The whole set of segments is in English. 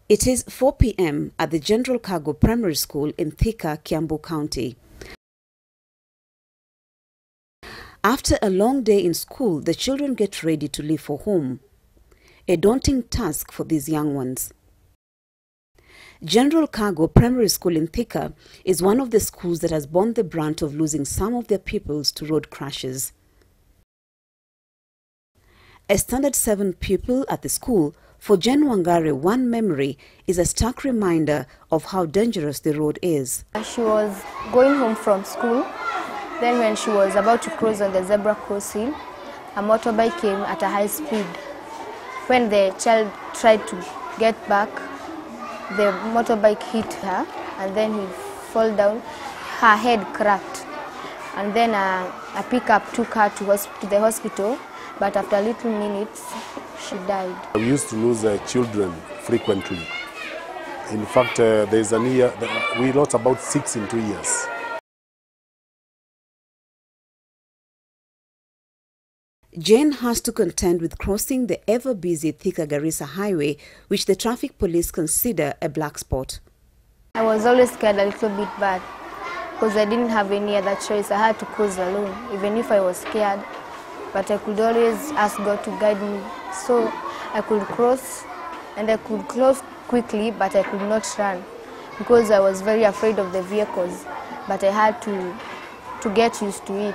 It is 4 p.m. at the General Cargo Primary School in Thika, Kiambu County. After a long day in school, the children get ready to leave for home. A daunting task for these young ones. General Cargo Primary School in Thika is one of the schools that has borne the brunt of losing some of their pupils to road crashes. A standard 7 pupil at the school, for Jen Wangare, one memory is a stark reminder of how dangerous the road is. She was going home from school. Then when she was about to cross on the zebra crossing, a motorbike came at a high speed. When the child tried to get back, the motorbike hit her and then he fell down. Her head cracked. And then a pickup took her to the hospital, but after a little minutes, she died. We used to lose children frequently. In fact, there's a year, we lost about 6 in 2 years. Jane has to contend with crossing the ever-busy Thika-Garissa highway, which the traffic police consider a black spot. I was always scared a little bit bad because I didn't have any other choice. I had to cross alone, even if I was scared. But I could always ask God to guide me. So I could cross, and I could cross quickly, but I could not run because I was very afraid of the vehicles. But I had to get used to it.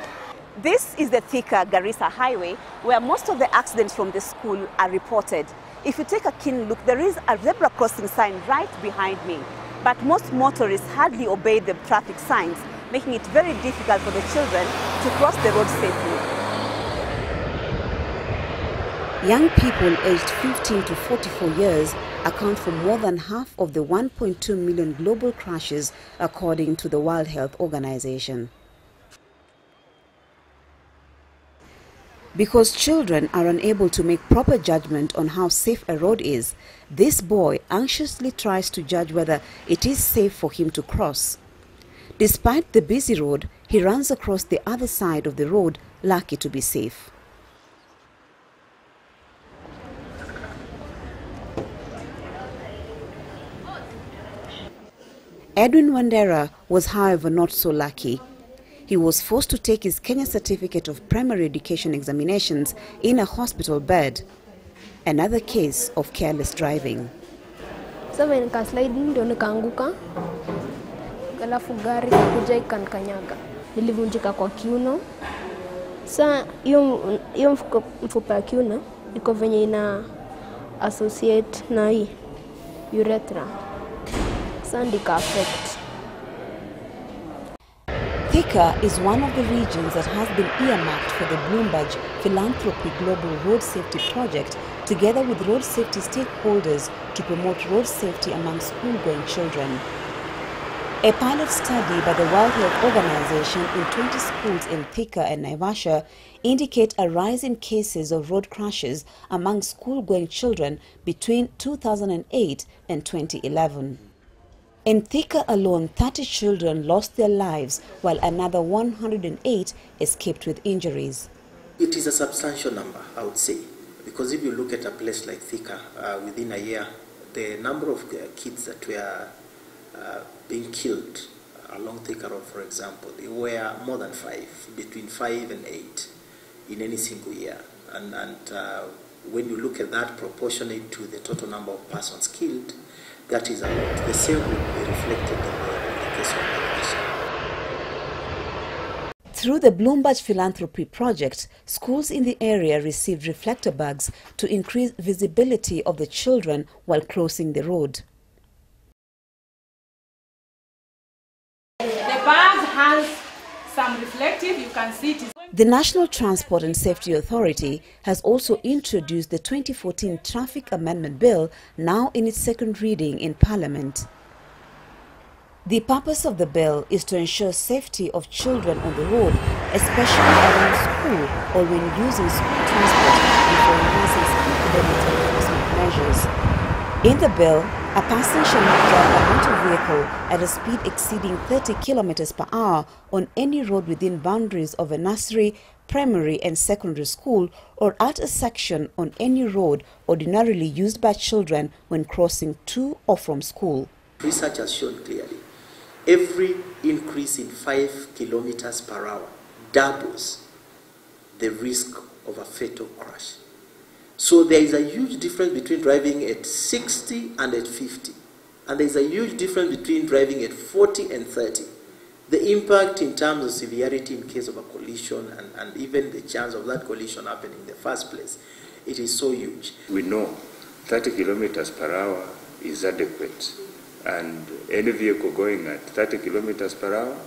This is the Thika-Garissa highway where most of the accidents from the school are reported. If you take a keen look, there is a zebra crossing sign right behind me. But most motorists hardly obey the traffic signs, making it very difficult for the children to cross the road safely. Young people aged 15 to 44 years account for more than half of the 1.2 million global crashes, according to the World Health Organization. Because children are unable to make proper judgment on how safe a road is, this boy anxiously tries to judge whether it is safe for him to cross. Despite the busy road, he runs across the other side of the road, lucky to be safe. Edwin Wandera was, however, not so lucky. He was forced to take his Kenya Certificate of Primary Education examinations in a hospital bed. Another case of careless driving. So when nikasliding ndio nikaanguka. Alafu gari kuja ikanikanyaga. Nilivunjika kwa kiuno. Sasa hiyo mfupa ya kiuno iko venye ina associate na hii urethra. Sasa ndika affect. Thika is one of the regions that has been earmarked for the Bloomberg Philanthropy Global Road Safety Project, together with road safety stakeholders, to promote road safety among school-going children. A pilot study by the World Health Organization in 20 schools in Thika and Naivasha indicate a rise in cases of road crashes among school-going children between 2008 and 2011. In Thika alone, 30 children lost their lives, while another 108 escaped with injuries. It is a substantial number, I would say, because if you look at a place like Thika, within a year, the number of kids that were being killed along Thika Road, for example, they were more than 5, between 5 and 8 in any single year. And when you look at that proportionate to the total number of persons killed, that is a lot. The same will be reflected in the case of Naivasha. Through the Bloomberg Philanthropy Project, schools in the area received reflector bags to increase visibility of the children while crossing the road. The bag has some reflective, you can see it. The National Transport and Safety Authority has also introduced the 2014 Traffic Amendment Bill, now in its second reading in Parliament. The purpose of the bill is to ensure safety of children on the road, especially around school or when using school transport, and for enhancing speed limit enforcement measures. In the bill, a person shall not drive a motor vehicle at a speed exceeding 30 km per hour on any road within boundaries of a nursery, primary and secondary school or at a section on any road ordinarily used by children when crossing to or from school. Research has shown clearly every increase in 5 kilometers per hour doubles the risk of a fatal crash. So there is a huge difference between driving at 60 and at 50. And there is a huge difference between driving at 40 and 30. The impact in terms of severity in case of a collision and even the chance of that collision happening in the first place, it is so huge. We know 30 kilometers per hour is adequate, and any vehicle going at 30 kilometers per hour,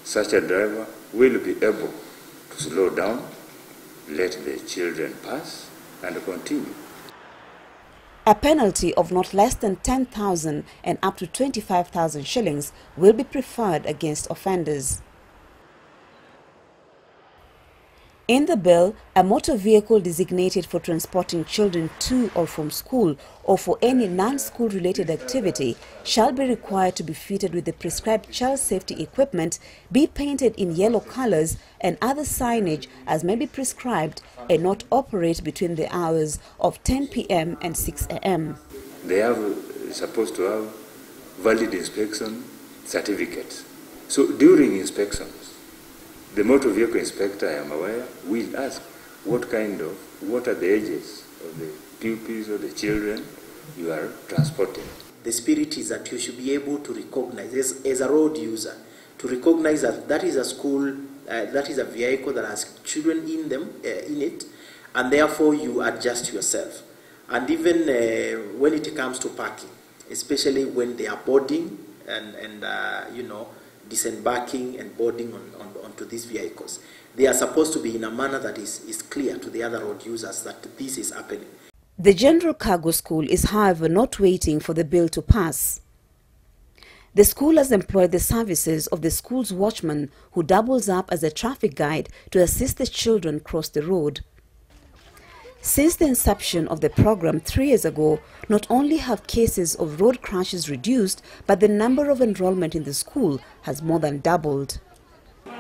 such a driver will be able to slow down, let the children pass, and continue. A penalty of not less than 10,000 and up to 25,000 shillings will be preferred against offenders. In the bill, a motor vehicle designated for transporting children to or from school or for any non-school related activity shall be required to be fitted with the prescribed child safety equipment, be painted in yellow colors and other signage as may be prescribed, and not operate between the hours of 10 p.m. and 6 a.m. They are supposed to have valid inspection certificates. So during inspections, the motor vehicle inspector, I am aware, will ask what are the ages of the pupils or the children you are transporting. The spirit is that you should be able to recognize, as a road user, to recognize that that is a school, that is a vehicle that has children in it, and therefore you adjust yourself. And even when it comes to parking, especially when they are boarding and disembarking and boarding onto these vehicles, they are supposed to be in a manner that is clear to the other road users that this is happening. The General Cargo School is, however, not waiting for the bill to pass. The school has employed the services of the school's watchman, who doubles up as a traffic guide to assist the children cross the road. Since the inception of the program 3 years ago, not only have cases of road crashes reduced, but the number of enrollment in the school has more than doubled.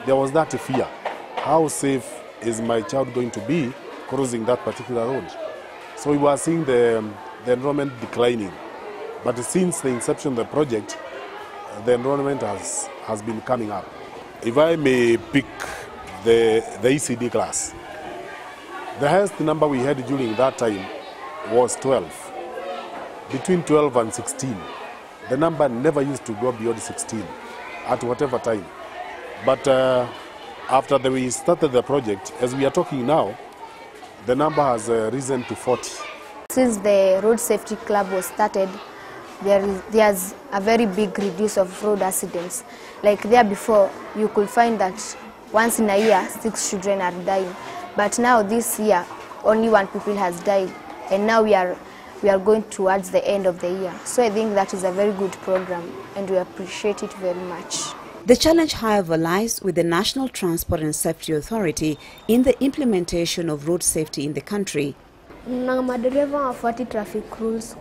There was that fear. How safe is my child going to be crossing that particular road? So we were seeing the enrollment declining. But since the inception of the project, the enrollment has been coming up. If I may pick the ECD class, the highest number we had during that time was 12. Between 12 and 16. The number never used to go beyond 16 at whatever time. But after we started the project, as we are talking now, the number has risen to 40. Since the Road Safety Club was started, there's a very big reduce of road accidents. Like there before, you could find that once in a year, 6 children are dying. But now this year, only 1 pupil has died, and now we are going towards the end of the year. So I think that is a very good program, and we appreciate it very much. The challenge, however, lies with the National Transport and Safety Authority in the implementation of road safety in the country. Na madereva wafuati traffic rules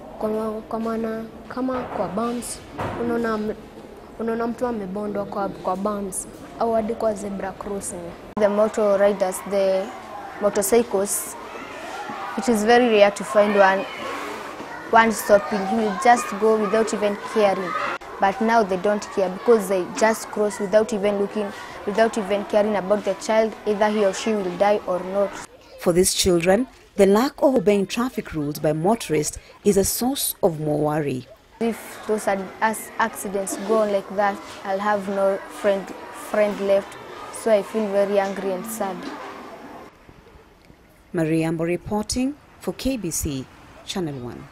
kwa maana kama kwa bumps, unaona mtu amebondwa kwa bumps au hadi kwa zebra crossing. The motor riders, the motorcycles, it is very rare to find one stopping. He will just go without even caring. But now they don't care because they just cross without even looking, without even caring about the child, either he or she will die or not. For these children, the lack of obeying traffic rules by motorists is a source of more worry. If those accidents go on like that, I'll have no friend left, so I feel very angry and sad. Mariambo reporting for KBC Channel 1.